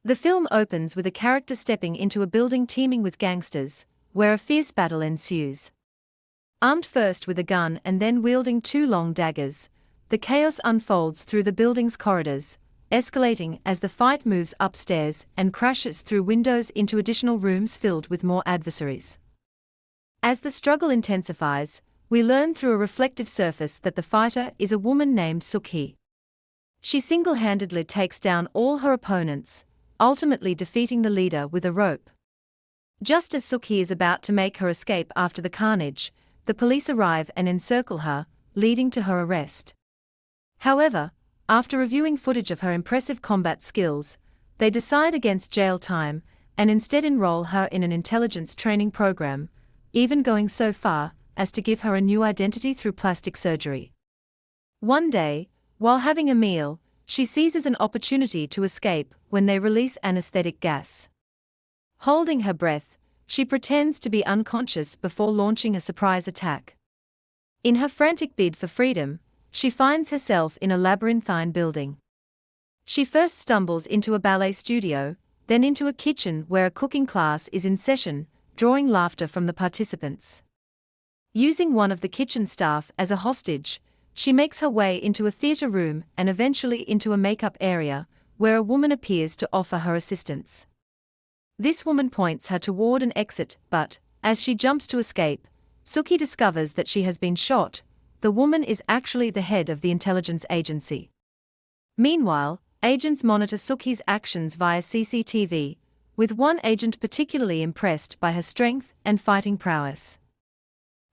The film opens with a character stepping into a building teeming with gangsters, where a fierce battle ensues. Armed first with a gun and then wielding two long daggers, the chaos unfolds through the building's corridors, escalating as the fight moves upstairs and crashes through windows into additional rooms filled with more adversaries. As the struggle intensifies, we learn through a reflective surface that the fighter is a woman named Suk-hee. She single-handedly takes down all her opponents, ultimately defeating the leader with a rope. Just as Suk-hee is about to make her escape after the carnage, the police arrive and encircle her, leading to her arrest. However, after reviewing footage of her impressive combat skills, they decide against jail time and instead enroll her in an intelligence training program, even going so far as to give her a new identity through plastic surgery. One day, while having a meal, she seizes an opportunity to escape when they release anesthetic gas. Holding her breath, she pretends to be unconscious before launching a surprise attack. In her frantic bid for freedom, she finds herself in a labyrinthine building. She first stumbles into a ballet studio, then into a kitchen where a cooking class is in session, drawing laughter from the participants. Using one of the kitchen staff as a hostage, she makes her way into a theater room and eventually into a makeup area, where a woman appears to offer her assistance. This woman points her toward an exit, but, as she jumps to escape, Suk-hee discovers that she has been shot. The woman is actually the head of the intelligence agency. Meanwhile, agents monitor Suk-hee's actions via CCTV, with one agent particularly impressed by her strength and fighting prowess.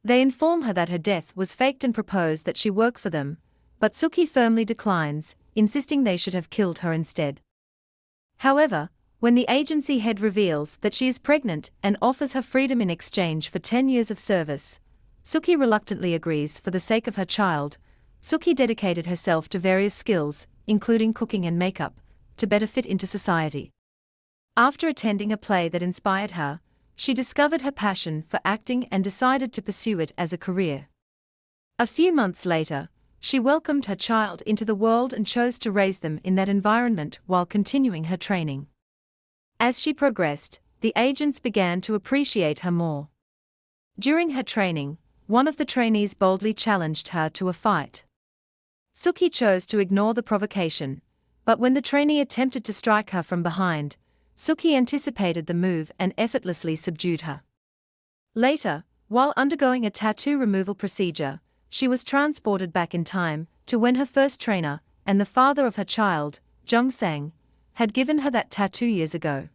They inform her that her death was faked and propose that she work for them, but Suk-hee firmly declines, insisting they should have killed her instead. However, when the agency head reveals that she is pregnant and offers her freedom in exchange for 10 years of service, Suk-hee reluctantly agrees for the sake of her child. Suk-hee dedicated herself to various skills, including cooking and makeup, to better fit into society. After attending a play that inspired her, she discovered her passion for acting and decided to pursue it as a career. A few months later, she welcomed her child into the world and chose to raise them in that environment while continuing her training. As she progressed, the agents began to appreciate her more. During her training, one of the trainees boldly challenged her to a fight. Suk-hee chose to ignore the provocation, but when the trainee attempted to strike her from behind, Suk-hee anticipated the move and effortlessly subdued her. Later, while undergoing a tattoo removal procedure, she was transported back in time to when her first trainer, and the father of her child, Jung Sang, had given her that tattoo years ago.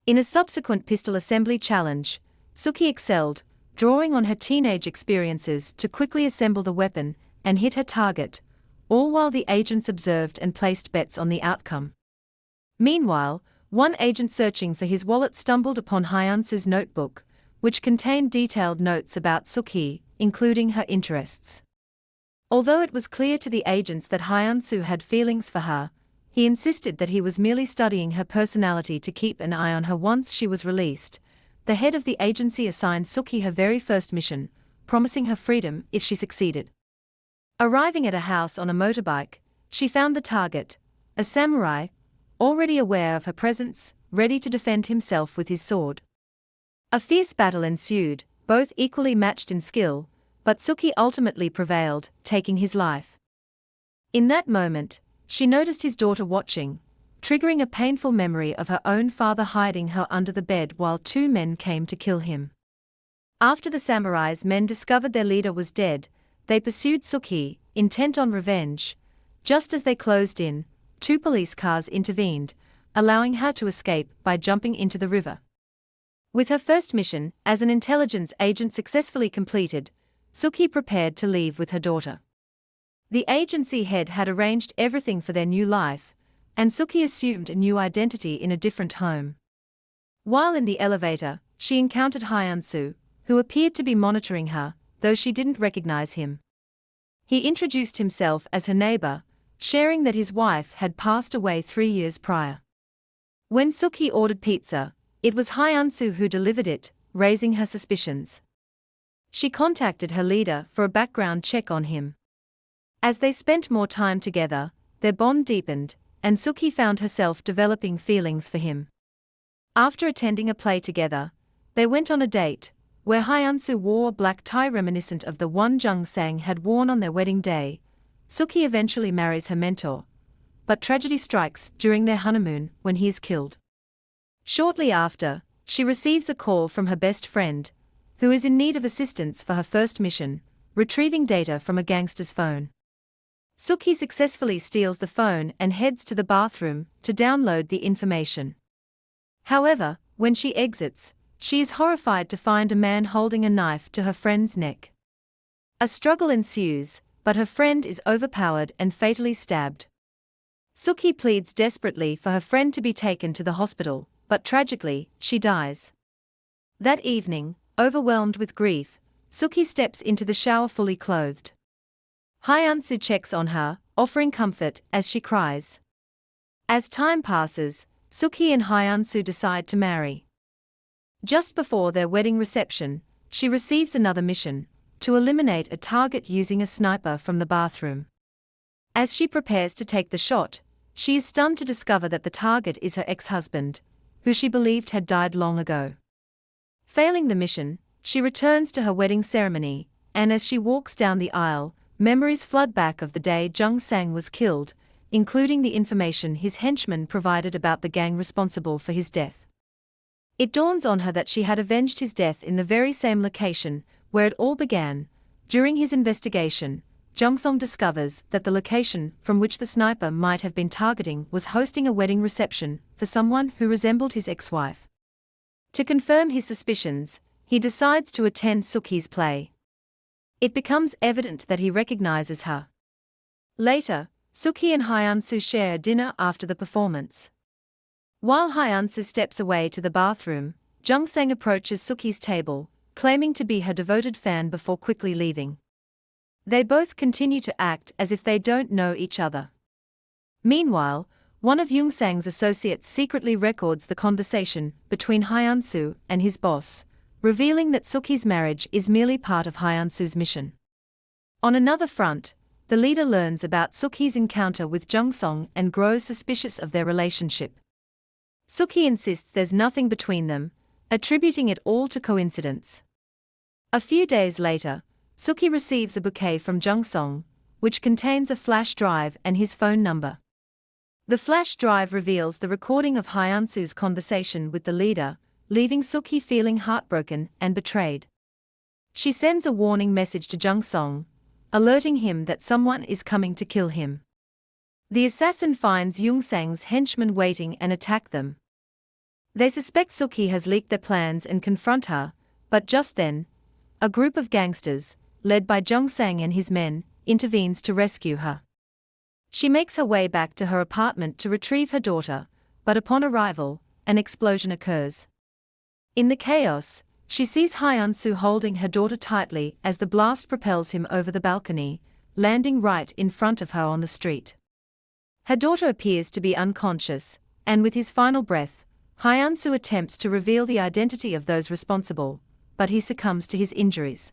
In a subsequent pistol assembly challenge, Suk-hee excelled, drawing on her teenage experiences to quickly assemble the weapon and hit her target, all while the agents observed and placed bets on the outcome. Meanwhile, one agent searching for his wallet stumbled upon Hyunsu's notebook, which contained detailed notes about Suk-hee, including her interests. Although it was clear to the agents that Hyunsu had feelings for her, he insisted that he was merely studying her personality to keep an eye on her once she was released. The head of the agency assigned Suk-hee her very first mission, promising her freedom if she succeeded. Arriving at a house on a motorbike, she found the target, a samurai, already aware of her presence, ready to defend himself with his sword. A fierce battle ensued, both equally matched in skill, but Suk-hee ultimately prevailed, taking his life. In that moment, she noticed his daughter watching, triggering a painful memory of her own father hiding her under the bed while two men came to kill him. After the samurai's men discovered their leader was dead, they pursued Suk-hee, intent on revenge. Just as they closed in, two police cars intervened, allowing her to escape by jumping into the river. With her first mission as an intelligence agent successfully completed, Suk-hee prepared to leave with her daughter. The agency head had arranged everything for their new life, and Suk-hee assumed a new identity in a different home. While in the elevator, she encountered Hyunsu, who appeared to be monitoring her, though she didn't recognize him. He introduced himself as her neighbor, sharing that his wife had passed away 3 years prior. When Suk-hee ordered pizza, it was Hyunsu who delivered it, raising her suspicions. She contacted her leader for a background check on him. As they spent more time together, their bond deepened, and Suki found herself developing feelings for him. After attending a play together, they went on a date, where Hyunsu wore a black tie reminiscent of the one Jung Sang had worn on their wedding day. Suki eventually marries her mentor, but tragedy strikes during their honeymoon when he is killed. Shortly after, she receives a call from her best friend, who is in need of assistance for her first mission, retrieving data from a gangster's phone. Suki successfully steals the phone and heads to the bathroom to download the information. However, when she exits, she is horrified to find a man holding a knife to her friend's neck. A struggle ensues, but her friend is overpowered and fatally stabbed. Suki pleads desperately for her friend to be taken to the hospital, but tragically, she dies. That evening, overwhelmed with grief, Suki steps into the shower fully clothed. Hyunsu checks on her, offering comfort as she cries. As time passes, Suki and Hyunsu decide to marry. Just before their wedding reception, she receives another mission, to eliminate a target using a sniper from the bathroom. As she prepares to take the shot, she is stunned to discover that the target is her ex-husband, who she believed had died long ago. Failing the mission, she returns to her wedding ceremony, and as she walks down the aisle, memories flood back of the day Jung Sang was killed, including the information his henchmen provided about the gang responsible for his death. It dawns on her that she had avenged his death in the very same location where it all began. During his investigation, Jung Song discovers that the location from which the sniper might have been targeting was hosting a wedding reception for someone who resembled his ex-wife. To confirm his suspicions, he decides to attend Suki's play. It becomes evident that he recognizes her. Later, Suki and Hyunsu share dinner after the performance. While Hyunsu steps away to the bathroom, Jung Sang approaches Suki's table, claiming to be her devoted fan before quickly leaving. They both continue to act as if they don't know each other. Meanwhile, one of Jung Sang's associates secretly records the conversation between Hyunsu and his boss, revealing that Suki's marriage is merely part of Hyunsu's mission. On another front, the leader learns about Suki's encounter with Jung Song and grows suspicious of their relationship. Suki insists there's nothing between them, attributing it all to coincidence. A few days later, Suki receives a bouquet from Jung Song, which contains a flash drive and his phone number. The flash drive reveals the recording of Hyunsu's conversation with the leader, leaving Suki feeling heartbroken and betrayed. She sends a warning message to Jung Song, alerting him that someone is coming to kill him. The assassin finds Jung Sang's henchmen waiting and attack them. They suspect Suki has leaked their plans and confront her, but just then, a group of gangsters, led by Jung Sang and his men, intervenes to rescue her. She makes her way back to her apartment to retrieve her daughter, but upon arrival, an explosion occurs. In the chaos, she sees Hyunsu holding her daughter tightly as the blast propels him over the balcony, landing right in front of her on the street. Her daughter appears to be unconscious, and with his final breath, Hyunsu attempts to reveal the identity of those responsible, but he succumbs to his injuries.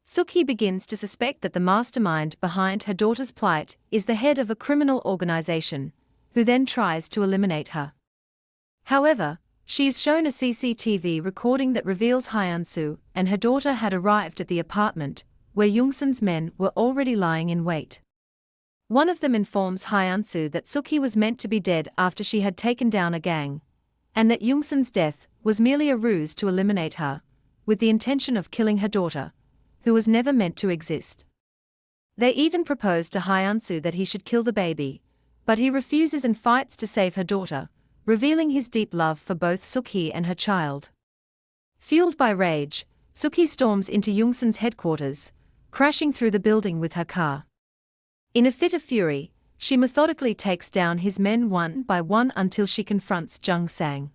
Suki begins to suspect that the mastermind behind her daughter's plight is the head of a criminal organization, who then tries to eliminate her. However, she is shown a CCTV recording that reveals Hyunsu and her daughter had arrived at the apartment, where Jungsun's men were already lying in wait. One of them informs Hyunsu that Suki was meant to be dead after she had taken down a gang, and that Jungsun's death was merely a ruse to eliminate her, with the intention of killing her daughter, who was never meant to exist. They even propose to Hyunsu that he should kill the baby, but he refuses and fights to save her daughter, revealing his deep love for both Suki and her child. Fueled by rage, Suki storms into Jungsun's headquarters, crashing through the building with her car. In a fit of fury, she methodically takes down his men one by one until she confronts Jung Sang.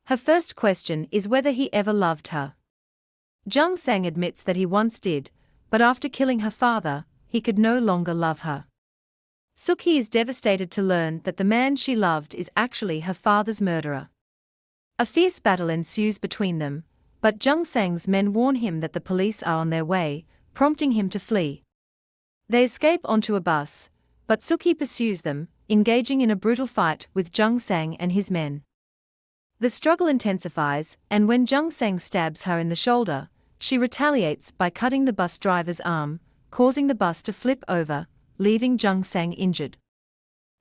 Her first question is whether he ever loved her. Jung Sang admits that he once did, but after killing her father, he could no longer love her. Suki is devastated to learn that the man she loved is actually her father's murderer. A fierce battle ensues between them, but Jung Sang's men warn him that the police are on their way, prompting him to flee. They escape onto a bus, but Suki pursues them, engaging in a brutal fight with Jung Sang and his men. The struggle intensifies, and when Jung Sang stabs her in the shoulder, she retaliates by cutting the bus driver's arm, causing the bus to flip over, leaving Jung Sang injured.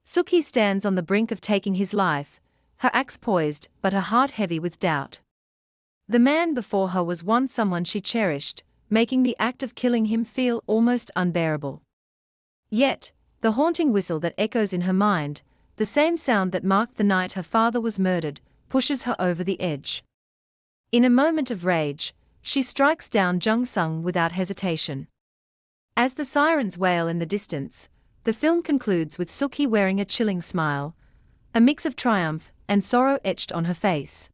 Suki stands on the brink of taking his life, her axe poised but her heart heavy with doubt. The man before her was once someone she cherished, making the act of killing him feel almost unbearable. Yet, the haunting whistle that echoes in her mind, the same sound that marked the night her father was murdered, pushes her over the edge. In a moment of rage, she strikes down Jung Sung without hesitation. As the sirens wail in the distance, the film concludes with Suki wearing a chilling smile, a mix of triumph and sorrow etched on her face.